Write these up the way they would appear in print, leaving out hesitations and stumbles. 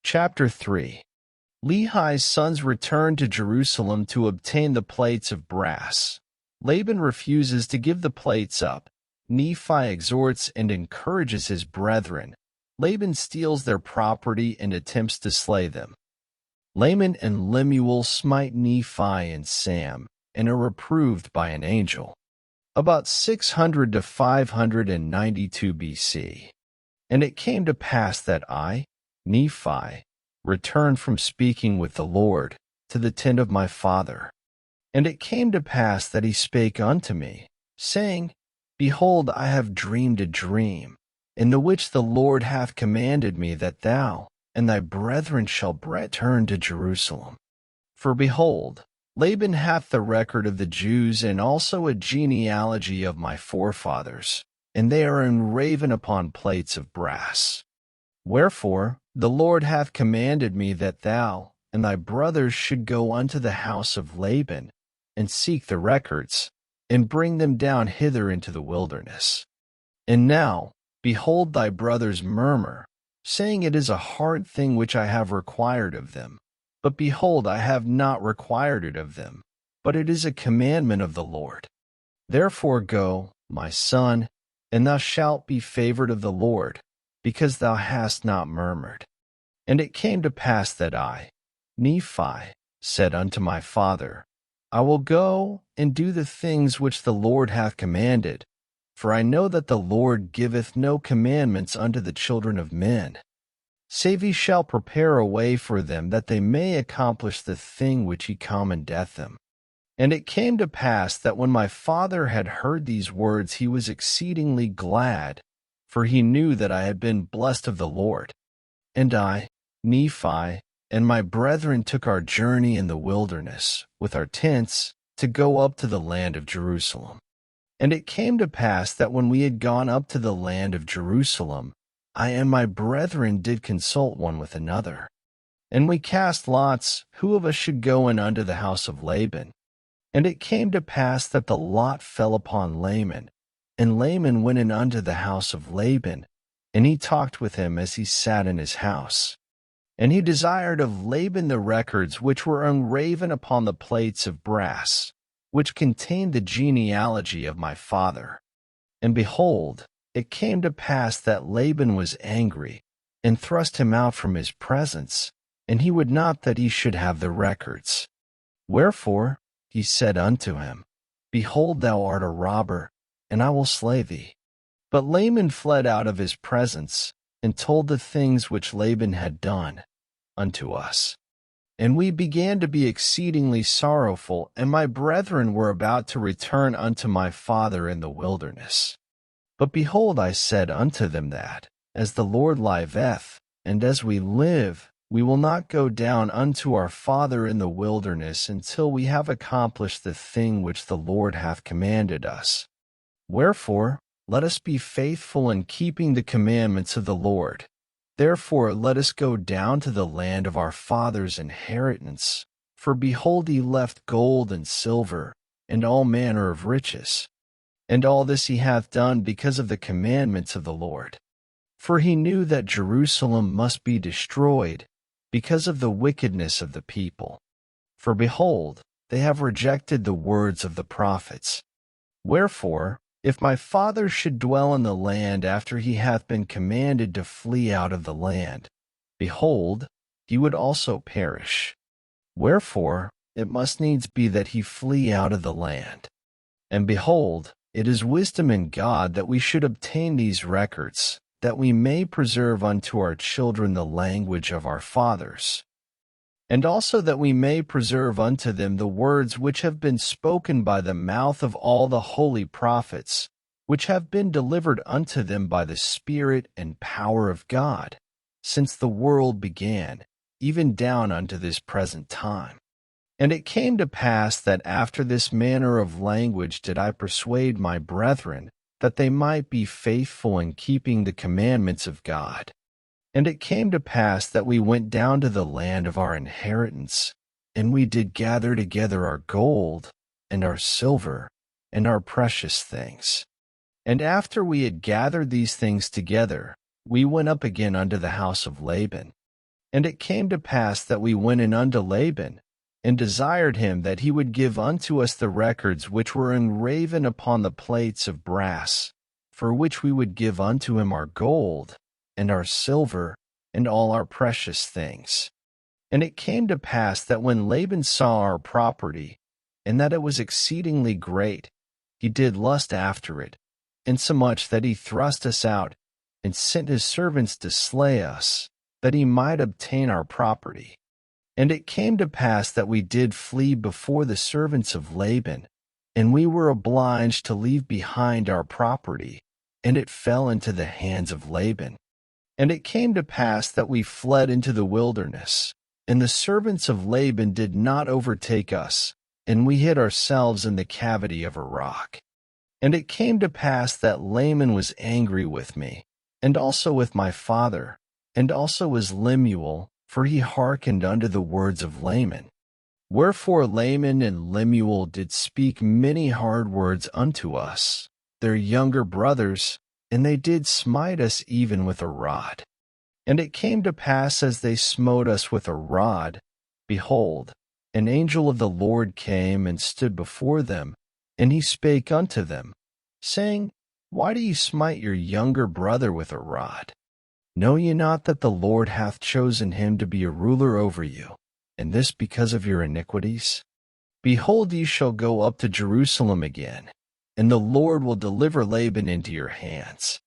Chapter 3. Lehi's sons return to Jerusalem to obtain the plates of brass. Laban refuses to give the plates up. Nephi exhorts and encourages his brethren. Laban steals their property and attempts to slay them. Laman and Lemuel smite Nephi and Sam, and are reproved by an angel. About 600 to 592 BC. And it came to pass that I, Nephi, returned from speaking with the Lord to the tent of my father. And it came to pass that he spake unto me, saying, Behold, I have dreamed a dream, in the which the Lord hath commanded me that thou and thy brethren shall return to Jerusalem. For behold, Laban hath the record of the Jews and also a genealogy of my forefathers, and they are engraven upon plates of brass. Wherefore the Lord hath commanded me that thou and thy brothers should go unto the house of Laban, and seek the records, and bring them down hither into the wilderness. And now, behold, thy brothers murmur, saying, It is a hard thing which I have required of them. But behold, I have not required it of them, but it is a commandment of the Lord. Therefore go, my son, and thou shalt be favored of the Lord, because thou hast not murmured. And it came to pass that I, Nephi, said unto my father, I will go and do the things which the Lord hath commanded, for I know that the Lord giveth no commandments unto the children of men, save he shall prepare a way for them that they may accomplish the thing which he commandeth them. And it came to pass that when my father had heard these words, he was exceedingly glad, for he knew that I had been blessed of the Lord. And I, Nephi, and my brethren took our journey in the wilderness, with our tents, to go up to the land of Jerusalem. And it came to pass that when we had gone up to the land of Jerusalem, I and my brethren did consult one with another. And we cast lots, who of us should go in unto the house of Laban. And it came to pass that the lot fell upon Laman, and Laman went in unto the house of Laban, and he talked with him as he sat in his house. And he desired of Laban the records which were engraven upon the plates of brass, which contained the genealogy of my father. And behold, it came to pass that Laban was angry, and thrust him out from his presence, and he would not that he should have the records. Wherefore he said unto him, Behold, thou art a robber, and I will slay thee. But Laman fled out of his presence, and told the things which Laban had done unto us. And we began to be exceedingly sorrowful, and my brethren were about to return unto my father in the wilderness. But behold, I said unto them that, as the Lord liveth, and as we live, we will not go down unto our father in the wilderness until we have accomplished the thing which the Lord hath commanded us. Wherefore, let us be faithful in keeping the commandments of the Lord. Therefore let us go down to the land of our father's inheritance. For behold, he left gold and silver, and all manner of riches. And all this he hath done because of the commandments of the Lord. For he knew that Jerusalem must be destroyed, because of the wickedness of the people. For behold, they have rejected the words of the prophets. Wherefore, if my father should dwell in the land after he hath been commanded to flee out of the land, behold, he would also perish. Wherefore, it must needs be that he flee out of the land. And behold, it is wisdom in God that we should obtain these records, that we may preserve unto our children the language of our fathers, and also that we may preserve unto them the words which have been spoken by the mouth of all the holy prophets, which have been delivered unto them by the Spirit and power of God, since the world began, even down unto this present time. And it came to pass that after this manner of language did I persuade my brethren, that they might be faithful in keeping the commandments of God. And it came to pass that we went down to the land of our inheritance, and we did gather together our gold, and our silver, and our precious things. And after we had gathered these things together, we went up again unto the house of Laban. And it came to pass that we went in unto Laban, and desired him that he would give unto us the records which were engraven upon the plates of brass, for which we would give unto him our gold, and our silver, and all our precious things. And it came to pass that when Laban saw our property, and that it was exceedingly great, he did lust after it, insomuch that he thrust us out, and sent his servants to slay us, that he might obtain our property. And it came to pass that we did flee before the servants of Laban, and we were obliged to leave behind our property, and it fell into the hands of Laban. And it came to pass that we fled into the wilderness, and the servants of Laban did not overtake us, and we hid ourselves in the cavity of a rock. And it came to pass that Laman was angry with me, and also with my father, and also with Lemuel, for he hearkened unto the words of Laman. Wherefore Laman and Lemuel did speak many hard words unto us, their younger brothers, and they did smite us even with a rod. And it came to pass as they smote us with a rod, behold, an angel of the Lord came and stood before them, and he spake unto them, saying, Why do ye smite your younger brother with a rod? Know ye not that the Lord hath chosen him to be a ruler over you, and this because of your iniquities? Behold, ye shall go up to Jerusalem again, and the Lord will deliver Laban into your hands.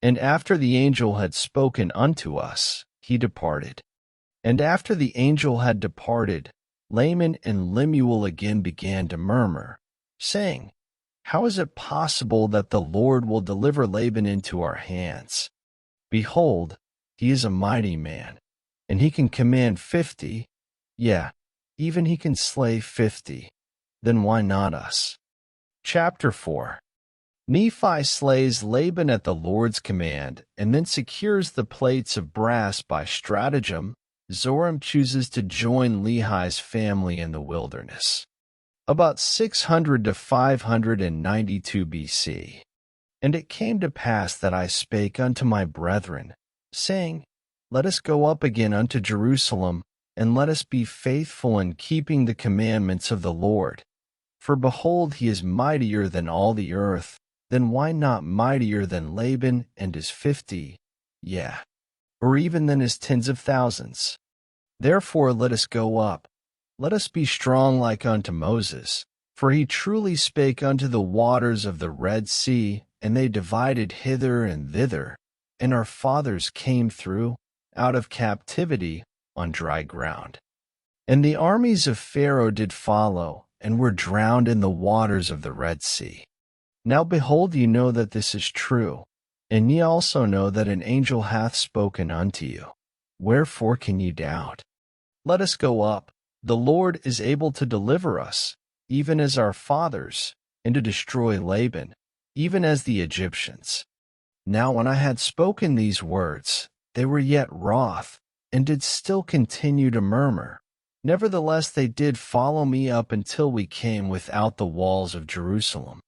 And after the angel had spoken unto us, he departed. And after the angel had departed, Laman and Lemuel again began to murmur, saying, How is it possible that the Lord will deliver Laban into our hands? Behold, he is a mighty man, and he can command 50, yea, even he can slay 50. Then why not us? Chapter 4. Nephi slays Laban at the Lord's command, and then secures the plates of brass by stratagem. Zoram chooses to join Lehi's family in the wilderness. About 600 to 592 BC. And it came to pass that I spake unto my brethren, saying, Let us go up again unto Jerusalem, and let us be faithful in keeping the commandments of the Lord. For behold, he is mightier than all the earth. Then why not mightier than Laban and his 50, yea, or even than his tens of thousands? Therefore let us go up. Let us be strong like unto Moses, for he truly spake unto the waters of the Red Sea, and they divided hither and thither, and our fathers came through, out of captivity, on dry ground. And the armies of Pharaoh did follow, and were drowned in the waters of the Red Sea. Now behold, ye know that this is true, and ye also know that an angel hath spoken unto you. Wherefore can ye doubt? Let us go up. The Lord is able to deliver us, even as our fathers, and to destroy Laban, even as the Egyptians. Now when I had spoken these words, they were yet wroth, and did still continue to murmur. Nevertheless they did follow me up until we came without the walls of Jerusalem.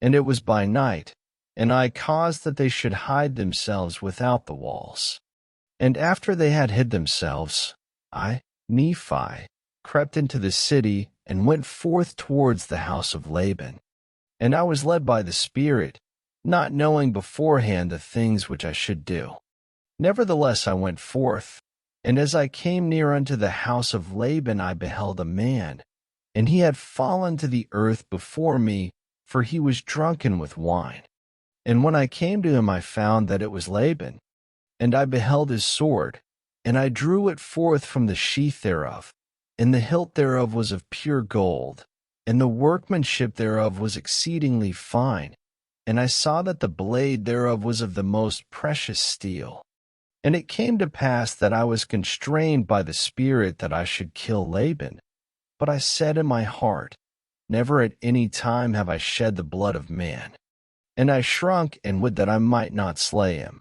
And it was by night, and I caused that they should hide themselves without the walls. And after they had hid themselves, I, Nephi, crept into the city, and went forth towards the house of Laban. And I was led by the Spirit, not knowing beforehand the things which I should do. Nevertheless I went forth, and as I came near unto the house of Laban I beheld a man, and he had fallen to the earth before me, for he was drunken with wine. And when I came to him I found that it was Laban. And I beheld his sword, and I drew it forth from the sheath thereof, and the hilt thereof was of pure gold, and the workmanship thereof was exceedingly fine, and I saw that the blade thereof was of the most precious steel. And it came to pass that I was constrained by the Spirit that I should kill Laban. But I said in my heart, Never at any time have I shed the blood of man. And I shrunk and would that I might not slay him.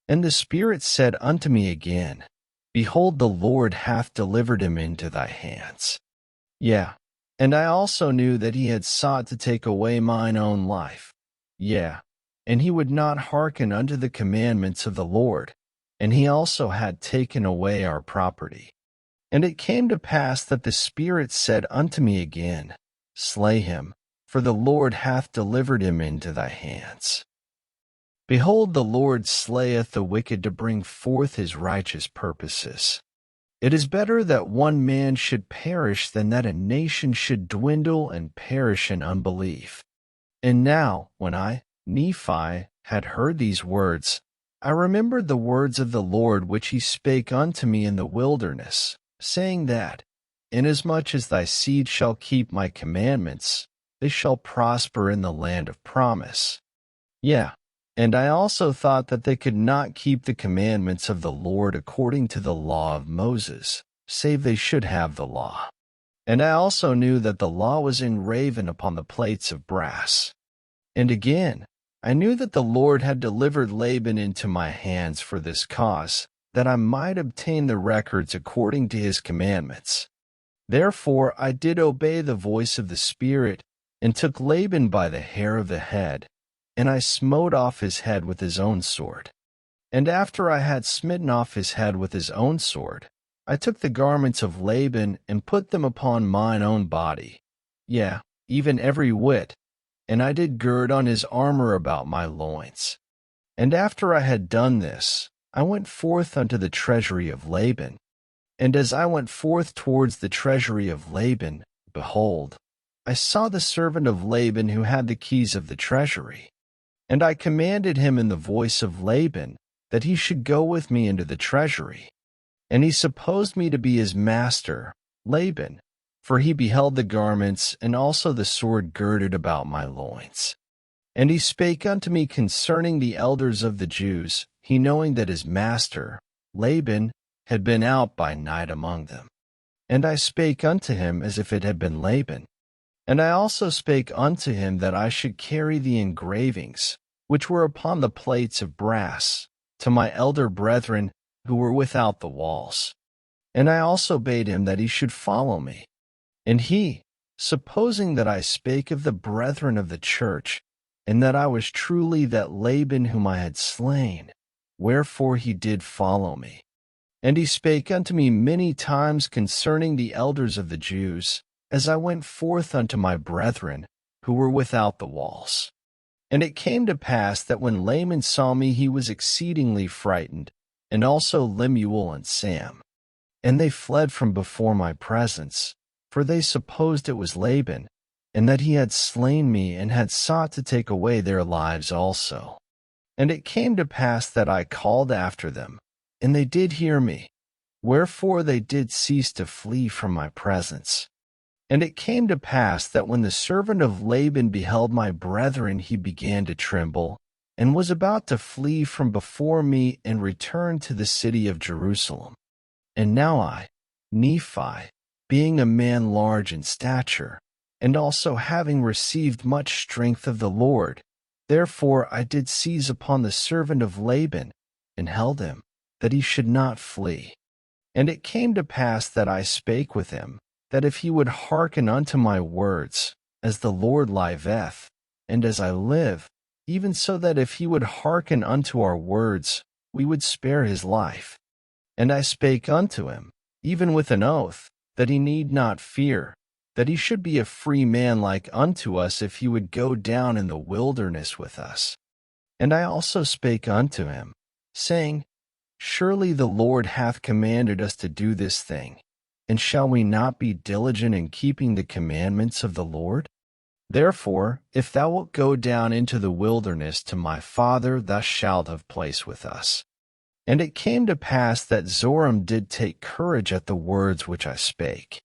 And the Spirit said unto me again, Behold, the Lord hath delivered him into thy hands. Yea, and I also knew that he had sought to take away mine own life. Yea, and he would not hearken unto the commandments of the Lord. and he also had taken away our property. And it came to pass that the Spirit said unto me again, Slay him, for the Lord hath delivered him into thy hands. Behold, the Lord slayeth the wicked to bring forth his righteous purposes. It is better that one man should perish than that a nation should dwindle and perish in unbelief. And now, when I, Nephi, had heard these words, I remembered the words of the Lord which he spake unto me in the wilderness, saying that, Inasmuch as thy seed shall keep my commandments, they shall prosper in the land of promise. Yeah, and I also thought that they could not keep the commandments of the Lord according to the law of Moses, save they should have the law. And I also knew that the law was engraven upon the plates of brass. And again, I knew that the Lord had delivered Laban into my hands for this cause, that I might obtain the records according to his commandments. Therefore I did obey the voice of the Spirit, and took Laban by the hair of the head, and I smote off his head with his own sword. And after I had smitten off his head with his own sword, I took the garments of Laban and put them upon mine own body, yea, even every whit, and I did gird on his armor about my loins. And after I had done this, I went forth unto the treasury of Laban. And as I went forth towards the treasury of Laban, behold, I saw the servant of Laban who had the keys of the treasury. And I commanded him in the voice of Laban that he should go with me into the treasury. And he supposed me to be his master, Laban, for he beheld the garments and also the sword girded about my loins. And he spake unto me concerning the elders of the Jews, he knowing that his master, Laban, had been out by night among them. And I spake unto him as if it had been Laban. And I also spake unto him that I should carry the engravings, which were upon the plates of brass, to my elder brethren who were without the walls. And I also bade him that he should follow me. And he, supposing that I spake of the brethren of the church, and that I was truly that Laban whom I had slain, wherefore he did follow me. And he spake unto me many times concerning the elders of the Jews, as I went forth unto my brethren, who were without the walls. And it came to pass that when Laman saw me, he was exceedingly frightened, and also Lemuel and Sam. And they fled from before my presence, for they supposed it was Laban, and that he had slain me and had sought to take away their lives also. And it came to pass that I called after them, and they did hear me, wherefore they did cease to flee from my presence. And it came to pass that when the servant of Laban beheld my brethren, he began to tremble, and was about to flee from before me and return to the city of Jerusalem. And now I, Nephi, being a man large in stature, and also having received much strength of the Lord, therefore I did seize upon the servant of Laban, and held him, that he should not flee. And it came to pass that I spake with him, that if he would hearken unto my words, as the Lord liveth, and as I live, even so that if he would hearken unto our words, we would spare his life. And I spake unto him, even with an oath, that he need not fear, that he should be a free man like unto us if he would go down in the wilderness with us. And I also spake unto him, saying, Surely the Lord hath commanded us to do this thing, and shall we not be diligent in keeping the commandments of the Lord? Therefore, if thou wilt go down into the wilderness to my father, thou shalt have place with us. And it came to pass that Zoram did take courage at the words which I spake.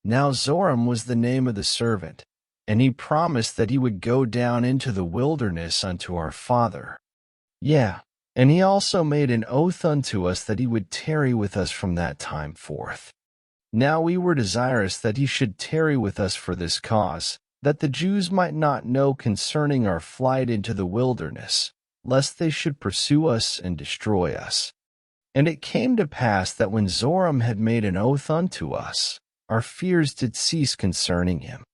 Now Zoram was the name of the servant, and he promised that he would go down into the wilderness unto our father. Yea, and he also made an oath unto us that he would tarry with us from that time forth. Now we were desirous that he should tarry with us for this cause, that the Jews might not know concerning our flight into the wilderness, lest they should pursue us and destroy us. And it came to pass that when Zoram had made an oath unto us, our fears did cease concerning him.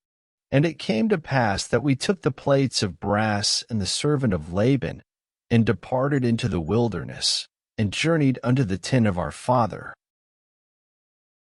And it came to pass that we took the plates of brass and the servant of Laban, and departed into the wilderness, and journeyed unto the tent of our father.